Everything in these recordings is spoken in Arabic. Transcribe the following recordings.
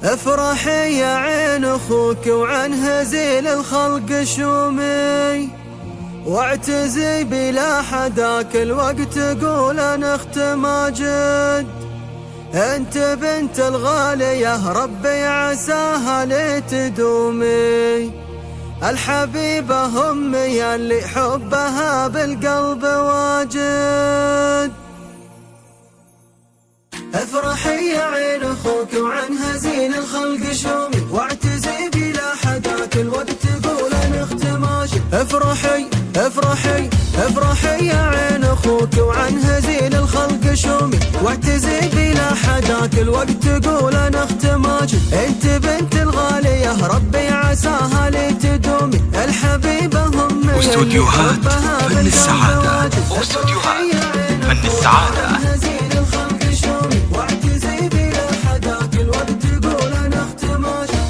افرحي يا عين اخوك وعن هزيل الخلق شومي، واعتزي بلا حداك الوقت قول انا اخت ماجد. انت بنت الغالية ربي عساها لي تدومي، الحبيبة امي اللي حبها بالقلب واجد. افرحي يا عين اخوك وعن هزيل الخلق شومي، واعتزي بلا حداك الوقت قول انا اخت ماجد. افرحي افرحي افرحي يا عين اخوك وعن هزيل الخلق شومي، واعتزي بلا حداك الوقت قول انا اخت ماجد. انت بنت الغالية ربي عساها لي تدومي، الحبيبة امي واستوديوهات فن السعادة. واستوديوهات فن السعادة.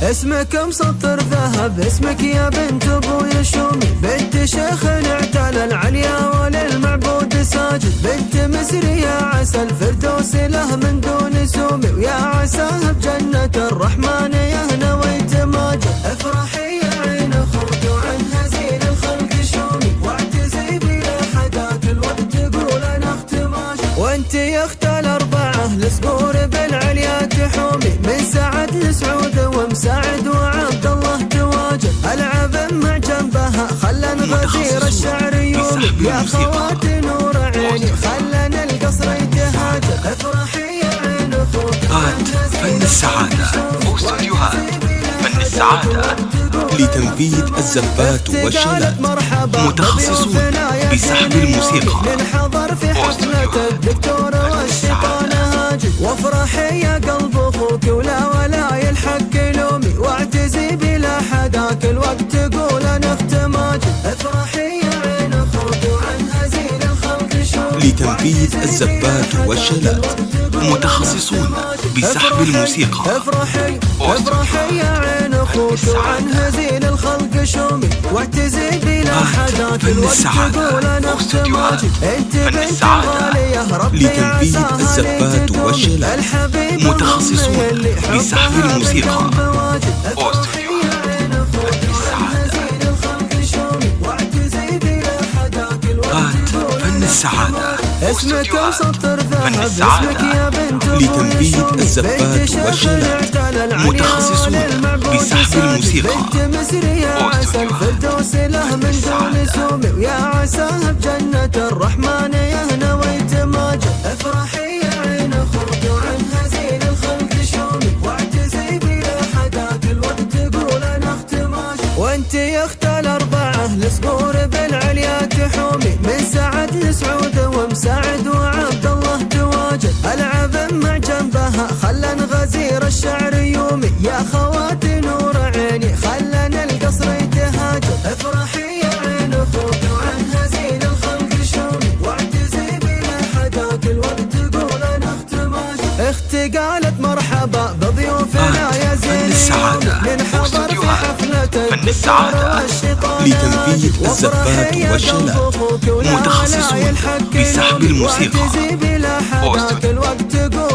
اسمك مسطر ذهب اسمك يا بنت ابويا شومي، بنت شيخ اعتال العليا وللمعبود ساجد. بنت مصري يا عسى الفردوس له من دون سومي، ويا عساها بجنة الرحمن يهنى ويتماجد. افرحي يا عين اخوك وعن هزيل الخلق شومي، واعتزي بلا حداك الوقت قول انا اخت ماجد. وانت يا اخت الاربعة لصقور بالعليا تحومي، من سعد لسعود ومساعد وعبد الله تواجد. العب مع جنبها خلنا غزير الشعر يومي، يا خواتي نور عيني خلنا القصر يتهاجر. افرحي يا عين اخوك فن السعادة. واستوديوهات فن السعادة لتنفيذ الزفات والشلات، متخصصون بسحب الموسيقى. ننحضر في حفلة الدكتور والشيطان هاجد. وافرحي يا قلب اخوك ولا يلحق لومي، واعتزي بلا حداك الوقت قول انا اخت ماجد. افرحي يا عين اخوك وعن هزيل الخلق شومي، لتنفيذ الزفات والشلات، متخصصون بسحب الموسيقى. افرحي يا عين اخوك وعن هزيل الخلق شومي، واعتزي بلا حداك الوقت قول انا اخت ماجد. انت بنت الغالية ربي لتنفيذ الزفات والشلات، متخصصون بسحب الموسيقى. فن السعادة. اسمك مسطر ذهب اسمك يا بنت لتنفيذ الزفات والشلات، متخصصون بسحب الموسيقى. بنت مصري يا عسى الفردوس له من دون سومي، ويا عساها بجنة الرحمن يهنى ويتماجد. افرحي يا عين اخوك وعن هزيل الخلق شومي، واعتزي بلا حداك الوقت قول انا اخت ماجد. وانت يا اخت الاربعة لصقور بالعليا تحومي، من سعد لسعود ومساعد وعبد الله تواجد. العب مع جنبها خلنا غزير الشعر يومي، يا خواتي نور عيني خلنا القصر يتهاجر. افرحي يا عين اخوك وعن هزيل الخلق شومي، واعتزي بلا حداك الوقت قول انا اخت ماجد. اختي قالت مرحبا بضيوفنا يا زين، ننحضر في حفلة فن السعادة لتنفيذ الزفات والشلات، متخصصون بسحب الموسيقى. واعتزي بلا حداك الوقت قول